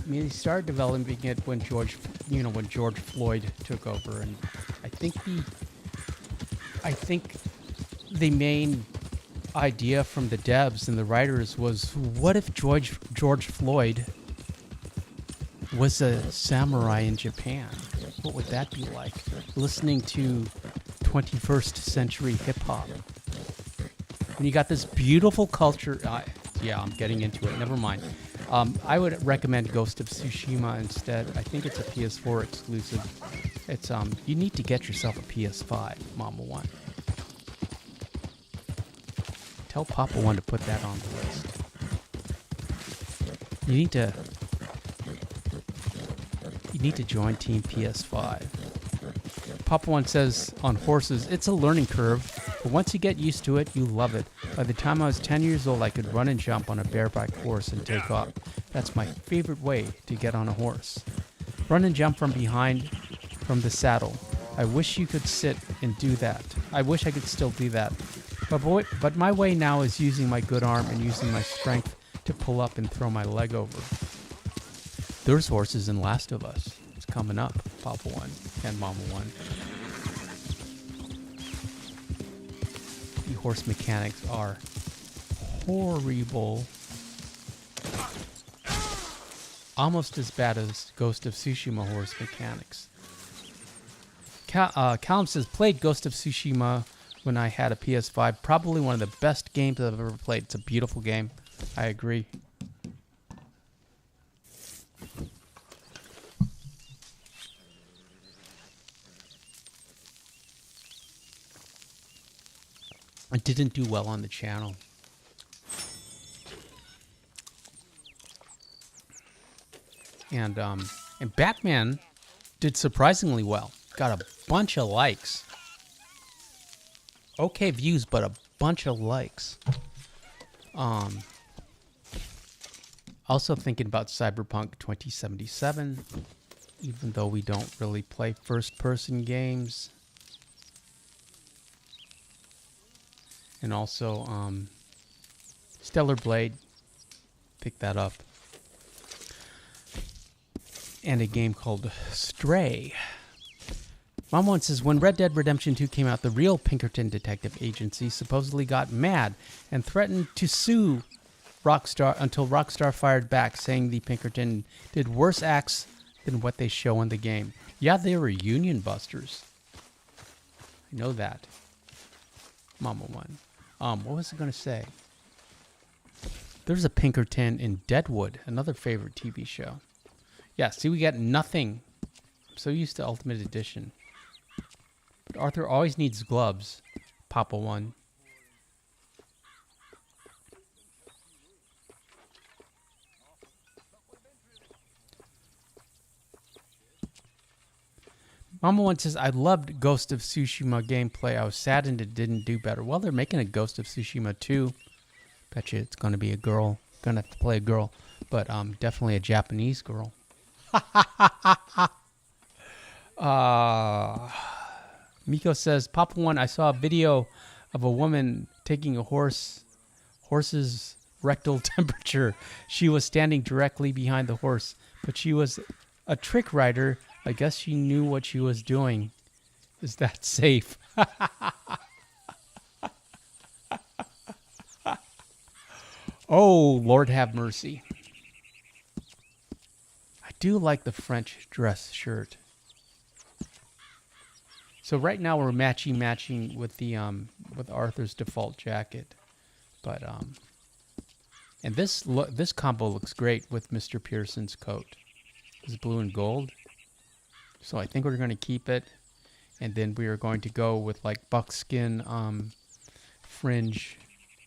Speaker 1: I mean, they started developing it when George Floyd took over, and I think the main idea from the devs and the writers was, what if George Floyd was a samurai in Japan? What would that be like? Listening to 21st century hip hop. And you got this beautiful culture. Yeah, I'm getting into it. Never mind. I would recommend Ghost of Tsushima instead. I think it's a PS4 exclusive. It's you need to get yourself a PS5, Mama One. Tell Papa One to put that on the list. You need to join Team PS5. Papa One says on horses, it's a learning curve, but once you get used to it, you love it. By the time I was 10 years old, I could run and jump on a bareback horse and take off. That's my favorite way to get on a horse. Run and jump from behind, from the saddle. I wish you could sit and do that. I wish I could still do that. But my way now is using my good arm and using my strength to pull up and throw my leg over. There's horses in Last of Us. It's coming up, Papa One. and Mama One. The horse mechanics are horrible. Almost as bad as Ghost of Tsushima horse mechanics. Callum says, played Ghost of Tsushima when I had a PS5. Probably one of the best games I've ever played. It's a beautiful game. I agree. It didn't do well on the channel. And Batman did surprisingly well. Got a bunch of likes. Okay views, but a bunch of likes. Also thinking about Cyberpunk 2077, even though we don't really play first-person games. And also Stellar Blade, pick that up. And a game called Stray. Mom One says, when Red Dead Redemption 2 came out, the real Pinkerton Detective Agency supposedly got mad and threatened to sue Rockstar until Rockstar fired back, saying the Pinkerton did worse acts than what they show in the game. Yeah, they were union busters. I know that. Mama One. What was I going to say? There's a Pinkerton in Deadwood, another favorite TV show. Yeah, see, we got nothing. I'm so used to Ultimate Edition. But Arthur always needs gloves. Papa One. Mama One says, I loved Ghost of Tsushima gameplay. I was saddened it didn't do better. Well, they're making a Ghost of Tsushima 2. Bet you it's going to be a girl. Going to have to play a girl. But definitely a Japanese girl. Miko says, Papa One, I saw a video of a woman taking a horse's rectal temperature. She was standing directly behind the horse, but she was a trick rider. I guess she knew what she was doing. Is that safe? Oh, Lord have mercy. I do like the French dress shirt. So right now we're matching with the with Arthur's default jacket, but and this combo looks great with Mr. Pearson's coat. It's blue and gold. So I think we're going to keep it, and then we are going to go with like buckskin fringe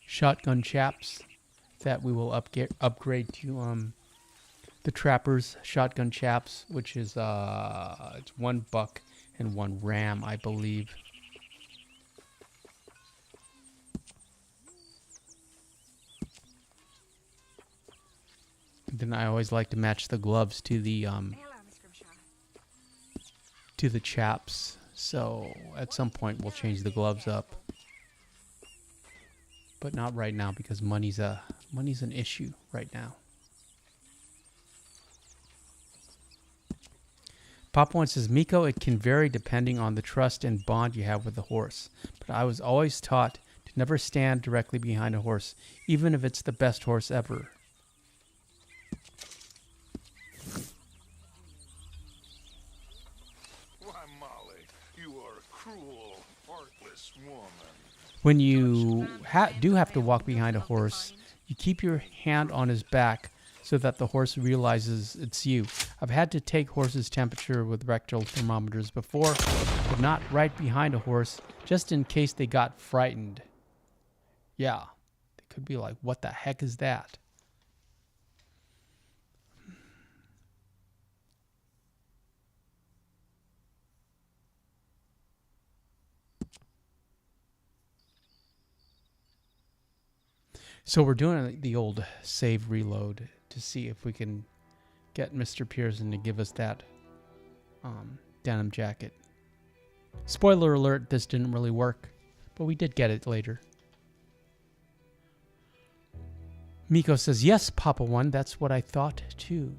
Speaker 1: shotgun chaps that we will upgrade to the Trapper's shotgun chaps, which is it's one buck and one ram, I believe. And then I always like to match the gloves to the chaps. So at some point we'll change the gloves up, but not right now because money's an issue right now. Papa One says, Miko, it can vary depending on the trust and bond you have with the horse. But I was always taught to never stand directly behind a horse, even if it's the best horse ever.
Speaker 3: Why, Molly, you are a cruel, heartless woman.
Speaker 1: When you do have to walk behind a horse, you keep your hand on his back so that the horse realizes it's you. I've had to take horses' temperature with rectal thermometers before, but not right behind a horse, just in case they got frightened. Yeah, they could be like, what the heck is that? So we're doing the old save reload to see if we can get Mr. Pearson to give us that denim jacket. Spoiler alert, this didn't really work, but we did get it later. Miko says, yes, Papa One, that's what I thought too.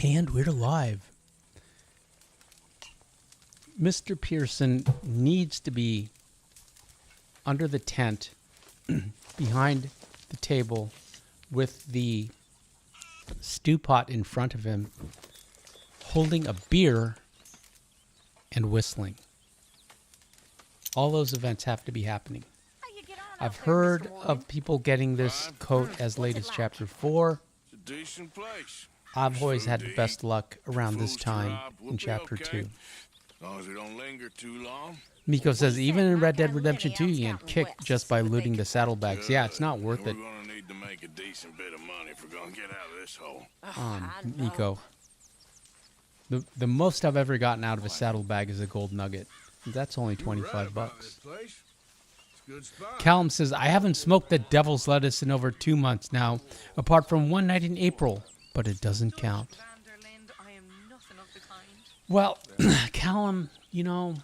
Speaker 1: And we're live. Mr. Pearson needs to be under the tent behind the table with the stew pot in front of him, holding a beer and whistling. All those events have to be happening. I've heard of people getting this coat as late as chapter 4.
Speaker 3: It's a decent place.
Speaker 1: I've always had the best luck around this time in chapter 2.
Speaker 3: As long as we don't linger too long.
Speaker 1: Miko says, even in Red Dead Redemption 2, you get kicked just by looting the saddlebags. Yeah, it's not worth it.
Speaker 3: We're gonna need to make a decent bit of money if we're gonna get out of this hole.
Speaker 1: Miko. The most I've ever gotten out of a saddlebag is a gold nugget. That's only 25 bucks. Callum says, I haven't smoked the devil's lettuce in over 2 months now, apart from one night in April, but it doesn't count. Well, Callum, you know,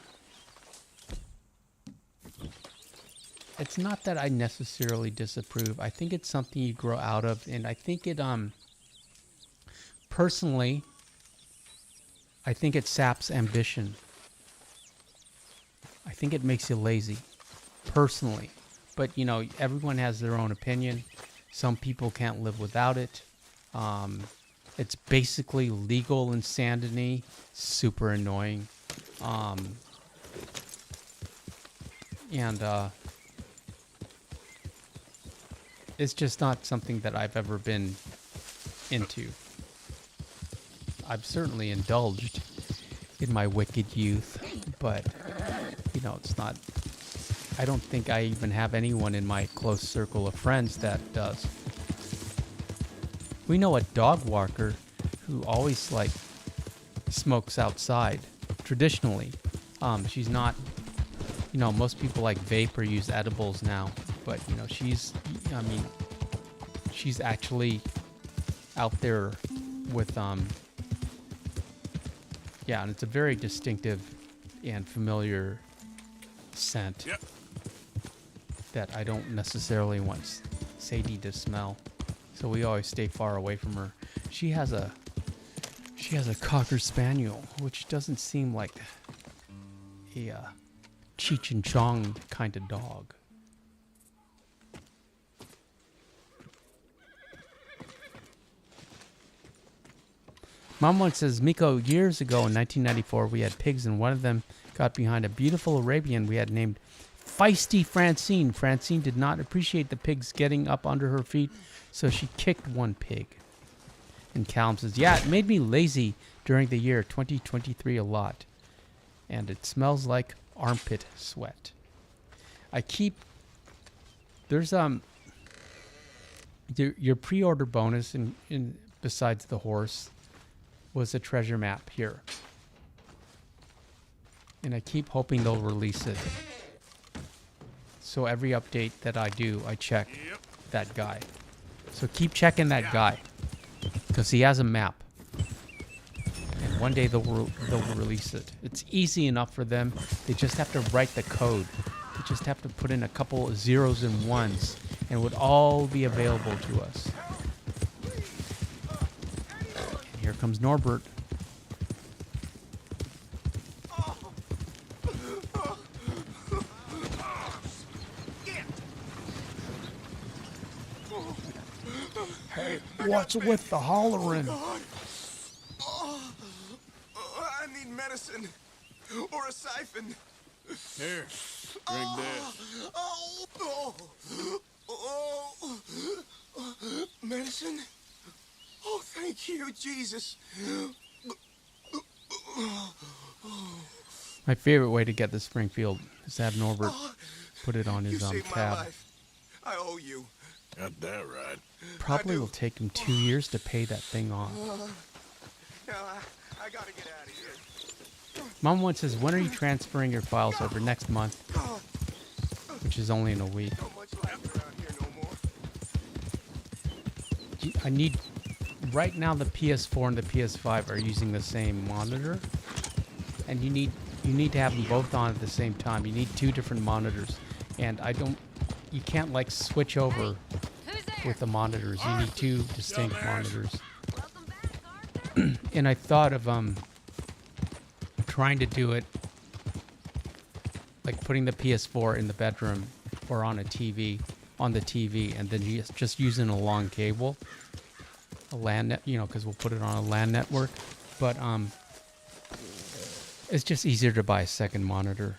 Speaker 1: it's not that I necessarily disapprove. I think it's something you grow out of, and I think it, personally, I think it saps ambition. I think it makes you lazy, personally. But, you know, everyone has their own opinion. Some people can't live without it. It's basically legal insanity. Super annoying. It's just not something that I've ever been into. I've certainly indulged in my wicked youth, but, you know, it's not... I don't think I even have anyone in my close circle of friends that does. We know a dog walker who always, like, smokes outside, traditionally. She's not... You know, most people, like, vape or use edibles now, but, you know, she's actually out there with, yeah, and it's a very distinctive and familiar scent that I don't necessarily want Sadie to smell. So we always stay far away from her. She has a Cocker Spaniel, which doesn't seem like a Cheech and Chong kind of dog. Mom once says, Miko, years ago in 1994, we had pigs, and one of them got behind a beautiful Arabian we had named Feisty Francine. Francine did not appreciate the pigs getting up under her feet, so she kicked one pig. And Callum says, yeah, it made me lazy during the year 2023 a lot. And it smells like armpit sweat. There's your pre-order bonus in besides the horse was a treasure map here. And I keep hoping they'll release it. So every update that I do, I check that guy. So keep checking that guy, because he has a map. And one day they'll release it. It's easy enough for them. They just have to write the code. They just have to put in a couple of zeros and ones, and it would all be available to us. And here comes Norbert.
Speaker 3: Hey,
Speaker 1: What's with the hollering?
Speaker 4: I need medicine. Or a siphon.
Speaker 3: here, drink this.
Speaker 4: Medicine? Oh, thank you, Jesus.
Speaker 1: My favorite way to get the Springfield is to have Norbert put it on
Speaker 4: You
Speaker 1: his
Speaker 4: saved my
Speaker 1: tab.
Speaker 4: life. I owe you.
Speaker 3: Got that right.
Speaker 1: Probably will take him 2 years to pay that thing off.
Speaker 4: Now, I gotta get out of here.
Speaker 1: Mom once says, when are you transferring your files over? Next month, which is only in a week.
Speaker 4: Not much life around here no more.
Speaker 1: I need, right now the PS4 and the PS5 are using the same monitor, and you need to have them both on at the same time. You need 2 different monitors, and you can't like switch over with the monitors. You need 2 distinct monitors. And I thought of trying to do it like putting the PS4 in the bedroom or on the TV, and then just using a long cable, a LAN net, because we'll put it on a LAN network. But it's just easier to buy a second monitor.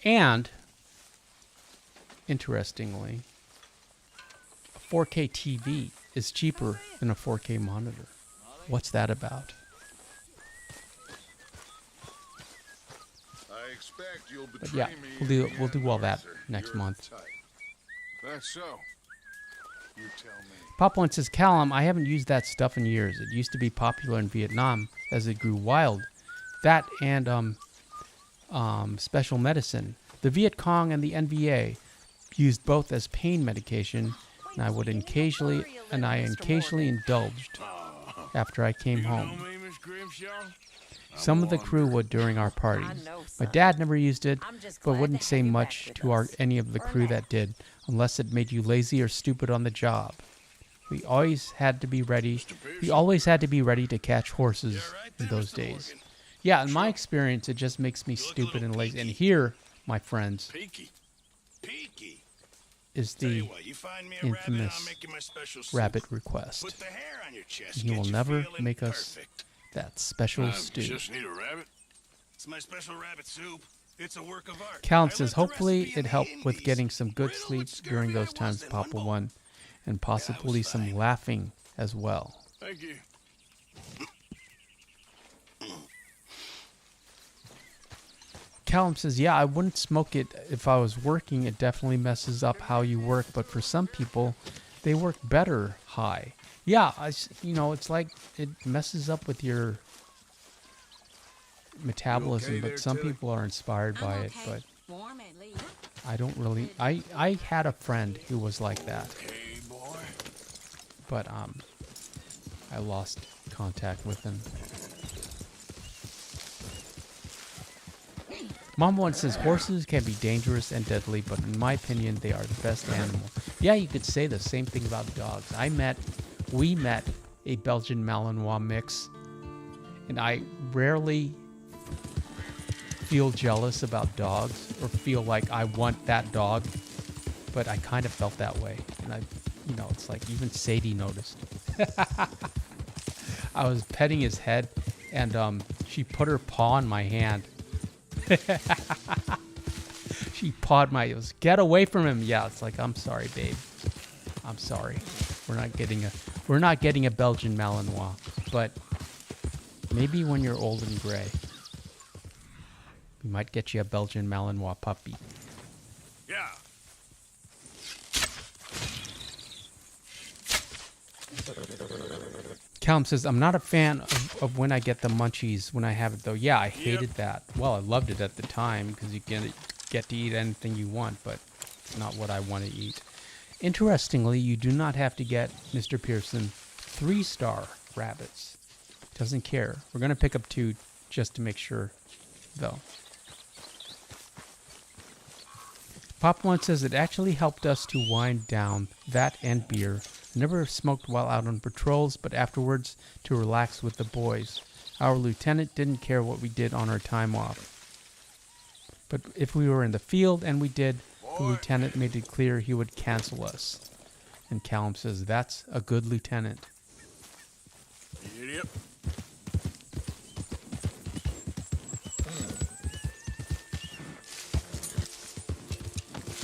Speaker 1: And interestingly, a 4K TV is cheaper than a 4K monitor. What's that about?
Speaker 3: I expect you'll
Speaker 1: But
Speaker 3: betray
Speaker 1: yeah,
Speaker 3: me
Speaker 1: we'll do all that
Speaker 3: Razor.
Speaker 1: next
Speaker 3: You're
Speaker 1: month.
Speaker 3: tight. That's so. You tell me.
Speaker 1: Pop One says, Callum, I haven't used that stuff in years. It used to be popular in Vietnam as it grew wild. That and special medicine. The Viet Cong and the NVA used both as pain medication, and I occasionally indulged after I came home.
Speaker 2: know me, Miss Grimshaw?
Speaker 1: Some of the crew would during our parties. My dad never used it, but wouldn't say much to any of the crew that did, unless it made you lazy or stupid on the job. We always had to be ready. We always had to be ready to catch horses in those days. Yeah, in my experience, it just makes me stupid and lazy. And here, my friends,
Speaker 5: Peaky. Peaky.
Speaker 1: is
Speaker 5: Tell you
Speaker 1: the
Speaker 5: what, you find me a rabbit, and
Speaker 1: infamous
Speaker 5: I'll make you my special soup.
Speaker 1: rabbit request.
Speaker 5: Put the hair on your chest.
Speaker 1: He
Speaker 5: get
Speaker 1: will
Speaker 5: you
Speaker 1: never
Speaker 5: feeling
Speaker 1: make us
Speaker 5: perfect.
Speaker 1: that special
Speaker 3: You
Speaker 1: stew.
Speaker 3: just need a rabbit?
Speaker 5: It's my special rabbit soup. It's a work of art.
Speaker 1: Callum
Speaker 5: I
Speaker 1: says,
Speaker 5: learned the
Speaker 1: hopefully
Speaker 5: recipe in
Speaker 1: it
Speaker 5: the
Speaker 1: helped with
Speaker 5: Indies.
Speaker 1: getting some good
Speaker 5: Riddled
Speaker 1: sleep
Speaker 5: with
Speaker 1: during
Speaker 5: scurvy
Speaker 1: those
Speaker 5: I
Speaker 1: times,
Speaker 5: was in
Speaker 1: Papa
Speaker 5: one bowl.
Speaker 1: One, and possibly some
Speaker 5: fine.
Speaker 1: laughing as well.
Speaker 3: Thank you.
Speaker 1: Callum says, yeah, I wouldn't smoke it if I was working. It definitely messes up how you work, but for some people, they work better high. Yeah, it's like it messes up with your metabolism, but some people are inspired by it, but
Speaker 6: Warm at least.
Speaker 1: I don't really. I had a friend who was like that,
Speaker 3: Hey, boy.
Speaker 1: but I lost contact with him. Mom once says horses can be dangerous and deadly, but in my opinion, they are the best animal. Yeah, you could say the same thing about dogs. We met a Belgian Malinois mix, and I rarely feel jealous about dogs or feel like I want that dog, but I kind of felt that way. And it's like even Sadie noticed. I was petting his head, and she put her paw on my hand. She pawed it was, get away from him. Yeah, it's like, I'm sorry, babe. I'm sorry. We're not getting a Belgian Malinois, but maybe when you're old and gray, we might get you a Belgian Malinois puppy.
Speaker 3: Yeah.
Speaker 1: Callum says, I'm not a fan of when I get the munchies when I have it, though. Yeah, I hated that. Well, I loved it at the time because you get to eat anything you want, but it's not what I want to eat. Interestingly, you do not have to get, Mr. Pearson, 3-star rabbits. Doesn't care. We're going to pick up 2 just to make sure, though. Pop One says it actually helped us to wind down, that and beer. Never smoked while out on patrols, but afterwards to relax with the boys. Our lieutenant didn't care what we did on our time off. But if we were in the field and we did, the lieutenant made it clear he would cancel us. And Callum says, that's a good lieutenant.
Speaker 3: Yep.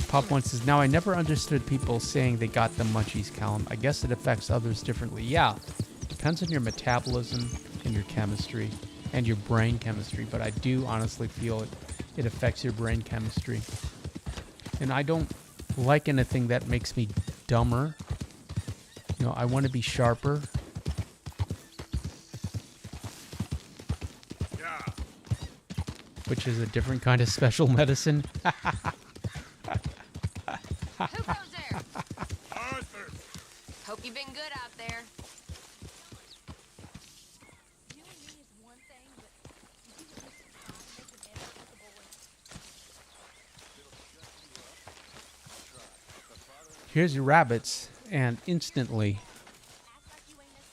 Speaker 1: Pop One says, now I never understood people saying they got the munchies, Callum. I guess it affects others differently. Yeah, depends on your metabolism and your chemistry and your brain chemistry, but I do honestly feel it affects your brain chemistry. And I don't like anything that makes me dumber. I want to be sharper.
Speaker 3: Yeah.
Speaker 1: Which is a different kind of special medicine.
Speaker 6: Who goes there?
Speaker 3: Arthur.
Speaker 6: Hope you've been good out there.
Speaker 1: Here's your rabbits, and instantly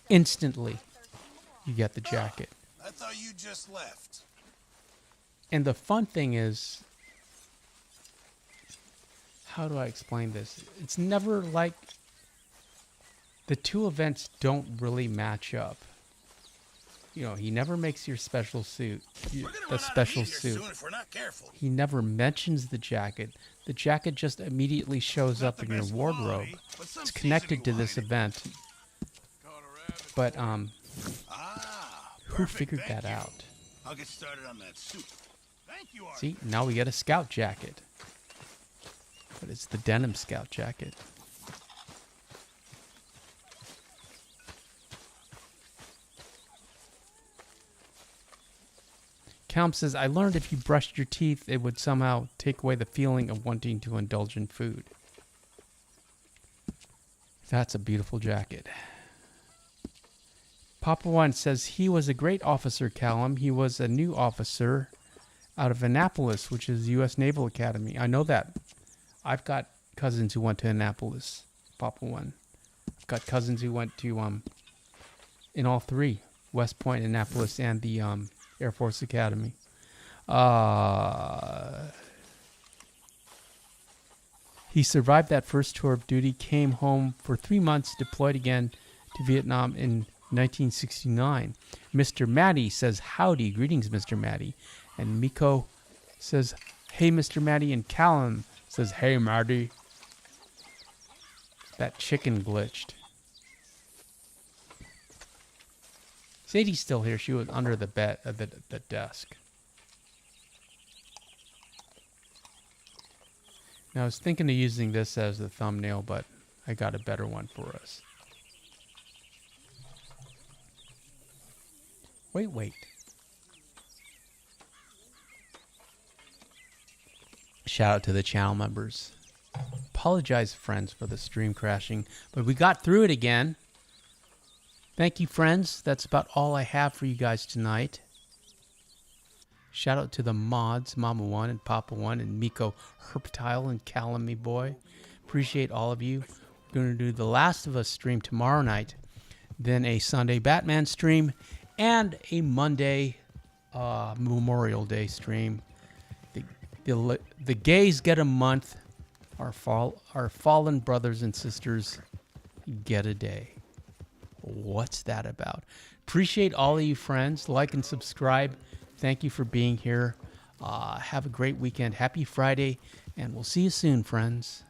Speaker 1: instantly you get the jacket.
Speaker 5: I thought you just left.
Speaker 1: And the fun thing is, how do I explain this? It's never like the two events don't really match up. You know, he never makes your special suit, the special suit.
Speaker 5: Soon if we're not careful.
Speaker 1: He never mentions the jacket. The jacket just immediately shows up in your wardrobe. It's connected to this event. But who figured that out?
Speaker 5: I'll get started on that soup. Thank you, Art.
Speaker 1: See, now we get a scout jacket. But it's the denim scout jacket. Calm says, I learned if you brushed your teeth, it would somehow take away the feeling of wanting to indulge in food. That's a beautiful jacket. Papa One says, he was a great officer, Callum. He was a new officer out of Annapolis, which is U.S. Naval Academy. I know that. I've got cousins who went to Annapolis, Papa One. I've got cousins who went to, in all three, West Point, Annapolis, and the, Air Force Academy. He survived that first tour of duty, came home for 3 months, deployed again to Vietnam in 1969. Mr. Matty says, howdy, greetings, Mr. Matty. And Miko says, hey, Mr. Matty. And Callum says, hey, Matty. That chicken glitched. Sadie's still here. She was under the bed, the desk. Now I was thinking of using this as the thumbnail, but I got a better one for us. Wait. Shout out to the channel members. Apologize, friends, for the stream crashing, but we got through it again. Thank you, friends. That's about all I have for you guys tonight. Shout out to the mods, Mama One and Papa One and Miko Herptile and Callum Me Boy. Appreciate all of you. We're going to do the Last of Us stream tomorrow night, then a Sunday Batman stream, and a Monday Memorial Day stream. The gays get a month. Our fallen brothers and sisters get a day. What's that about? Appreciate all of you friends. Like and subscribe. Thank you for being here. Have a great weekend. Happy Friday. And we'll see you soon, friends.